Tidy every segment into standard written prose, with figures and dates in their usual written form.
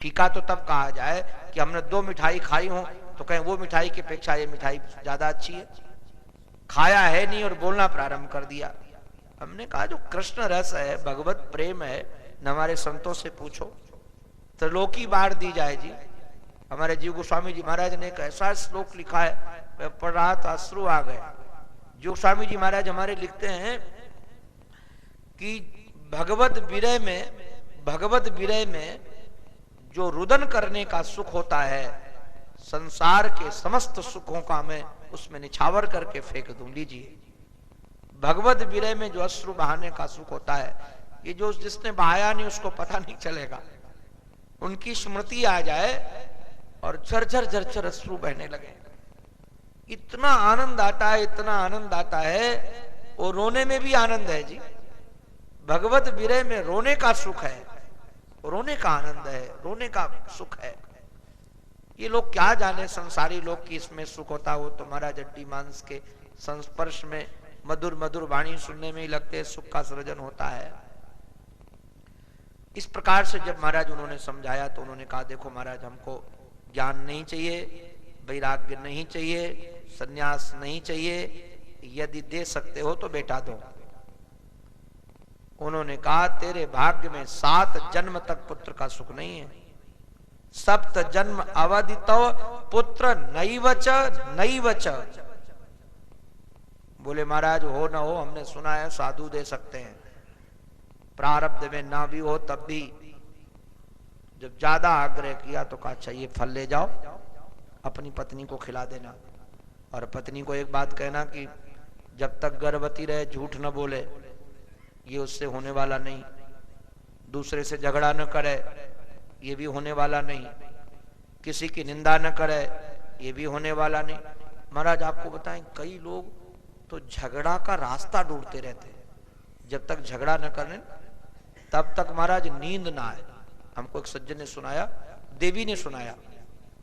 फीका तो तब कहा जाए कि हमने 2 मिठाई खाई हो तो कहें वो मिठाई की अपेक्षा ये मिठाई ज्यादा अच्छी है। खाया है नहीं और बोलना प्रारंभ कर दिया। हमने कहा जो कृष्ण रस है, भगवत प्रेम है, न हमारे संतों से पूछो, त्रिलोकी बाढ़ दी जाए जी। हमारे जीव गोस्वामी जी महाराज ने एक ऐसा श्लोक लिखा है, मैं पढ़ रहा था, अश्रु आ गए। जीव गोस्वामी जी महाराज हमारे लिखते हैं कि भगवत विरह में जो रुदन करने का सुख होता है, संसार के समस्त सुखों का मैं उसमें निछावर करके फेंक दूं। लीजिए, भगवत विरह में जो अश्रु बहाने का सुख होता है, ये जो जिसने बहाया नहीं उसको पता नहीं चलेगा। उनकी स्मृति आ जाए और झरझर झरझर अश्रु बहने लगे, इतना आनंद आता है, इतना आनंद आता है। और रोने में भी आनंद है जी। भगवत विरह में रोने का सुख है, रोने का आनंद है, रोने का सुख है। ये लोग क्या जाने, संसारी लोग की इसमें सुख होता हो तो महाराज हड्डी मांस के संस्पर्श में मधुर मधुर वाणी सुनने में ही लगते सुख का सृजन होता है। इस प्रकार से जब महाराज उन्होंने समझाया तो उन्होंने कहा देखो महाराज, हमको ज्ञान नहीं चाहिए, वैराग्य नहीं चाहिए, सन्यास नहीं चाहिए, यदि दे सकते हो तो बेटा दो। उन्होंने कहा तेरे भाग्य में 7 जन्म तक पुत्र का सुख नहीं है, 7 जन्म अवधितो पुत्र नैवच नैवच। बोले महाराज हो न हो, हमने सुना है साधु दे सकते हैं, प्रारब्ध में ना भी हो तब भी। जब ज्यादा आग्रह किया तो कहा अच्छा ये फल ले जाओ, अपनी पत्नी को खिला देना। और पत्नी को एक बात कहना कि जब तक गर्भवती रहे झूठ न बोले, ये उससे होने वाला नहीं। दूसरे से झगड़ा न करे, ये भी होने वाला नहीं। किसी की निंदा न करे, ये भी होने वाला नहीं। महाराज आपको बताएं, कई लोग तो झगड़ा का रास्ता ढूंढते रहते, जब तक झगड़ा न करें तब तक महाराज नींद ना आए। हमको एक सज्जन ने सुनाया, देवी ने सुनाया,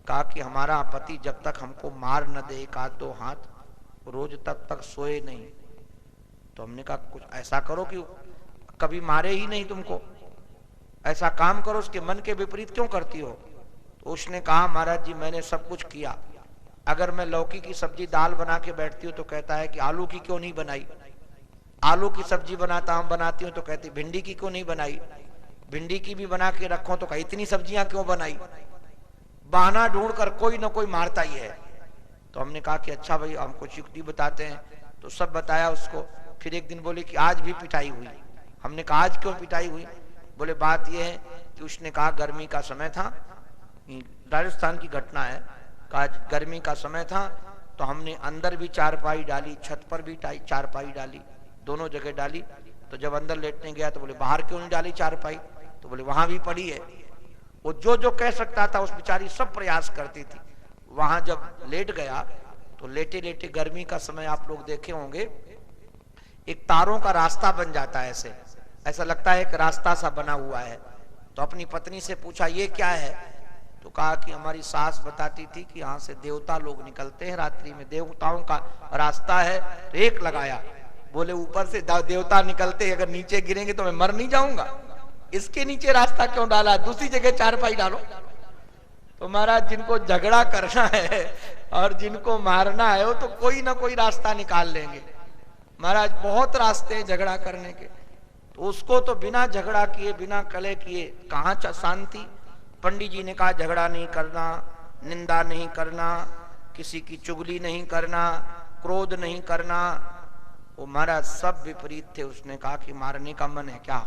कहा कि हमारा पति जब तक हमको मार न दे 1-2 हाथ रोज तब तक सोए नहीं। तो हमने कहा कुछ ऐसा करो कि कभी मारे ही नहीं तुमको, ऐसा काम करो, उसके मन के विपरीत क्यों करती हो। तो उसने कहा महाराज जी मैंने सब कुछ किया, अगर मैं लौकी की सब्जी दाल बना के बैठती हूँ तो कहता है कि आलू की क्यों नहीं बनाई, आलू की सब्जी बनाती हूँ तो कहती भिंडी की क्यों नहीं बनाई, भिंडी की भी बना के रखो तो कहा इतनी सब्जियां क्यों बनाई। बहाना ढूंढकर कोई ना कोई मारता ही है। तो हमने कहा कि अच्छा भाई हम कुछ युक्ति बताते हैं, तो सब बताया उसको। फिर एक दिन बोले कि आज भी पिटाई हुई। हमने कहा आज क्यों पिटाई हुई। बोले बात यह है कि उसने कहा गर्मी का समय था, राजस्थान की घटना है, कहा गर्मी का समय था तो हमने अंदर भी चारपाई डाली, छत पर भी चारपाई डाली, दोनों जगह डाली। तो जब अंदर लेटने गया तो बोले बाहर क्यों नहीं डाली चारपाई, तो बोले वहां भी पड़ी है। वो जो जो कह सकता था उस बेचारी सब प्रयास करती थी। वहां जब लेट गया तो लेटे लेटे, गर्मी का समय आप लोग देखे होंगे, एक तारों का रास्ता बन जाता है, ऐसा लगता है एक रास्ता सा बना हुआ है। तो अपनी पत्नी से पूछा ये क्या है, तो कहा कि हमारी सास बताती थी कि यहाँ से देवता लोग निकलते हैं रात्रि में, देवताओं का रास्ता है। तो एक लगाया, बोले ऊपर से देवता निकलते, अगर नीचे गिरेंगे तो मैं मर नहीं जाऊंगा, इसके नीचे रास्ता क्यों डाला, दूसरी जगह चारपाई डालो। तो महाराज जिनको झगड़ा करना है और जिनको मारना है वो तो कोई ना कोई रास्ता निकाल लेंगे। महाराज बहुत रास्ते हैं झगड़ा करने के, तो उसको तो बिना झगड़ा किए, बिना कलह किए कहाँ शांति। पंडित जी ने कहा झगड़ा नहीं करना, निंदा नहीं करना, किसी की चुगली नहीं करना, क्रोध नहीं करना। वो महाराज सब विपरीत थे। उसने कहा कि मारने का मन है क्या,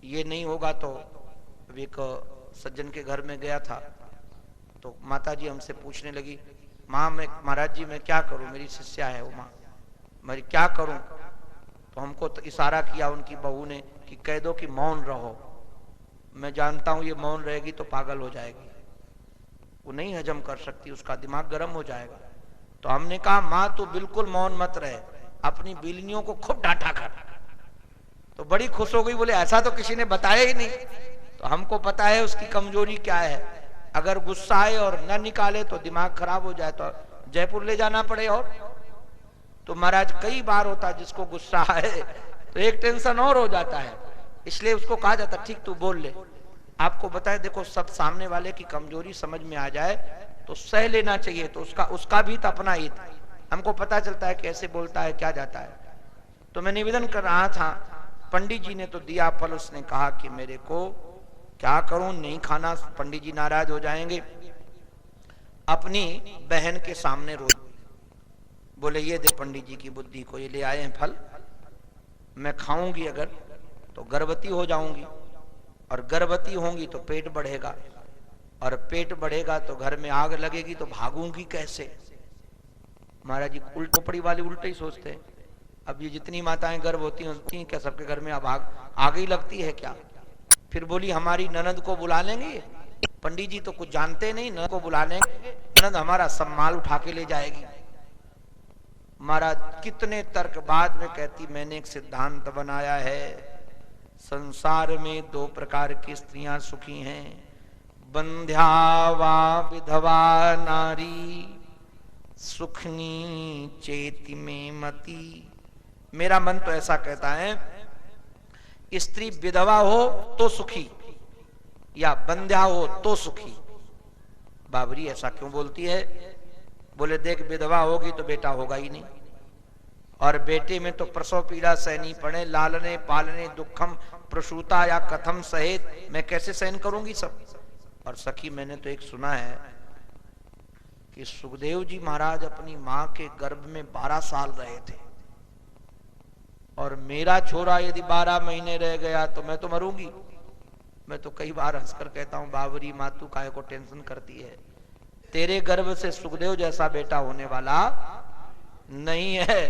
ये नहीं होगा। तो एक सज्जन के घर में गया था तो माता जी हमसे पूछने लगी, माँ मैं महाराज जी मैं क्या करूं, मेरी शिष्या है वो, माँ मैं क्या करूं। तो हमको तो इशारा किया उनकी बहू ने कि कह दो कि मौन रहो, मैं जानता हूं ये मौन रहेगी तो पागल हो जाएगी, वो नहीं हजम कर सकती, उसका दिमाग गर्म हो जाएगा। तो हमने कहा माँ तू बिल्कुल मौन मत रहे, अपनी बिल्लियों को खूब डांटा कर। तो बड़ी खुश हो गई, बोले ऐसा तो किसी ने बताया ही नहीं। तो हमको पता है उसकी कमजोरी क्या है, अगर गुस्सा आए और न निकाले तो दिमाग खराब हो जाए तो जयपुर ले जाना पड़े। और तो महाराज कई बार होता है जिसको गुस्सा आए तो एक टेंशन और हो जाता है, इसलिए उसको कहा जाता ठीक तू बोल ले। आपको बताए, देखो सब सामने वाले की कमजोरी समझ में आ जाए तो सह लेना चाहिए, तो उसका भी तो अपना हित, हमको पता चलता है कैसे बोलता है, क्या जाता है। तो मैं निवेदन कर रहा था, पंडित जी ने तो दिया फल, उसने कहा कि मेरे को क्या करूं, नहीं खाना, पंडित जी नाराज हो जाएंगे। अपनी बहन के सामने रो, बोले ये दे पंडित जी की बुद्धि को, ये ले आए हैं फल, मैं खाऊंगी अगर तो गर्भवती हो जाऊंगी, और गर्भवती होंगी तो पेट बढ़ेगा, और पेट बढ़ेगा तो घर में आग लगेगी, तो भागूंगी कैसे। महाराज जी उल्टोपड़ी वाले उल्टे ही सोचते हैं। अब ये जितनी माताएं गर्भवती होती हैं, क्या सबके घर में अब आग ही लगती है क्या। फिर बोली हमारी ननद को बुला लेंगे, पंडित जी तो कुछ जानते नहीं, ननद को बुला लेंगे, ननद हमारा सब माल उठा के ले जाएगी। महाराज कितने तर्क बाद में कहती, मैंने एक सिद्धांत बनाया है, संसार में दो प्रकार की स्त्रियां सुखी हैं, बंध्या वा विधवा नारी, सुखनी चेति में मती। मेरा मन तो ऐसा कहता है, स्त्री विधवा हो तो सुखी या बंध्या हो तो सुखी। बाबरी ऐसा क्यों बोलती है। बोले देख विधवा होगी तो बेटा होगा ही नहीं, और बेटे में तो प्रसव पीड़ा सहनी पड़े, लालने पालने दुखम प्रसूता या कथम सहेत, मैं कैसे सहन करूंगी सब। और सखी मैंने तो एक सुना है कि सुखदेव जी महाराज अपनी मां के गर्भ में 12 साल रहे थे, और मेरा छोरा यदि 12 महीने रह गया तो मैं तो मरूंगी। मैं तो कई बार हंसकर कहता हूं, बाबरी मातू काहे को टेंशन करती है, तेरे गर्भ से सुखदेव जैसा बेटा होने वाला नहीं है,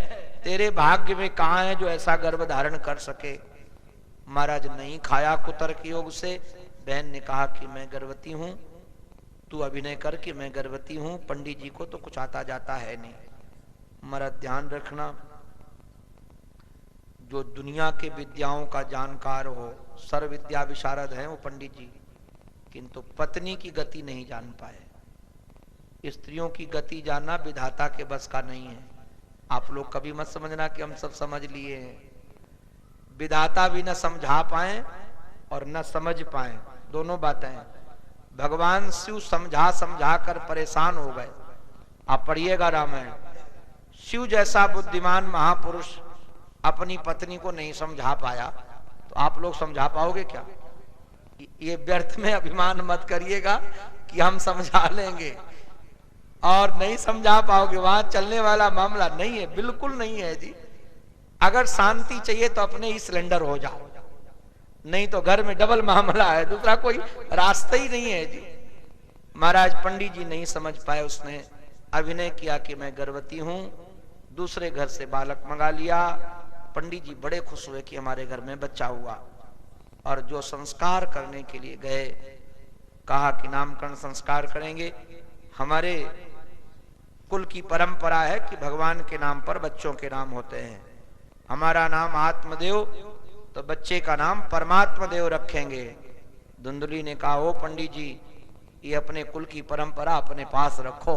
तेरे भाग्य में कहां है जो ऐसा गर्भ धारण कर सके। महाराज नहीं खाया कुतर्क योग से, बहन ने कहा कि मैं गर्भवती हूं, तू अभिनय कर कि मैं गर्भवती हूं, पंडित जी को तो कुछ आता जाता है नहीं। महाराज ध्यान रखना, जो दुनिया के विद्याओं का जानकार हो, सर्व विद्या विशारद है वो पंडित जी, किंतु पत्नी की गति नहीं जान पाए। स्त्रियों की गति जानना विधाता के बस का नहीं है। आप लोग कभी मत समझना कि हम सब समझ लिए हैं, विधाता भी न समझा पाए और न समझ पाए, दोनों बातें हैं। भगवान शिव समझा समझा कर परेशान हो गए। आप पढ़िएगा रामायण, शिव जैसा बुद्धिमान महापुरुष अपनी पत्नी को नहीं समझा पाया, तो आप लोग समझा पाओगे क्या। ये व्यर्थ में अभिमान मत करिएगा कि हम समझा लेंगे और नहीं समझा पाओगे, वहां चलने वाला मामला नहीं है, बिल्कुल नहीं है जी। अगर शांति चाहिए तो अपने ही सिलेंडर हो जाओ, नहीं तो घर में डबल मामला है, दूसरा कोई रास्ता ही नहीं है जी। महाराज पंडित जी नहीं समझ पाए, उसने अभिनय किया कि मैं गर्भवती हूं, दूसरे घर से बालक मंगा लिया। पंडित जी बड़े खुश हुए कि हमारे घर में बच्चा हुआ, और जो संस्कार करने के लिए गए, कहा कि नामकरण संस्कार करेंगे। हमारे कुल की परंपरा है कि भगवान के नाम पर बच्चों के नाम होते हैं। हमारा नाम आत्मदेव, तो बच्चे का नाम परमात्मा देव रखेंगे। धुंधली ने कहा, ओ पंडित जी, ये अपने कुल की परंपरा अपने पास रखो,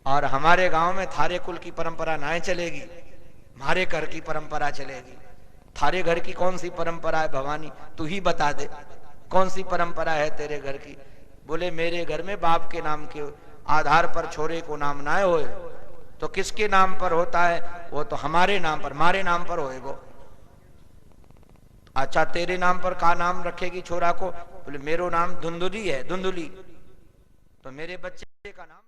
और हमारे गांव में थारे कुल की परंपरा ना चलेगी, हमारे घर की परंपरा चलेगी। थारे घर की कौन सी परंपरा है भवानी, तू ही बता दे, कौन सी परंपरा है तेरे घर की। बोले मेरे घर में बाप के नाम के आधार पर छोरे को नाम ना होए, तो किसके नाम पर होता है, वो तो हमारे नाम पर, हमारे नाम पर होएगो। अच्छा तेरे नाम पर का नाम रखेगी छोरा को। बोले मेरो नाम धुंधुली है, धुंधुली, तो मेरे बच्चे का नाम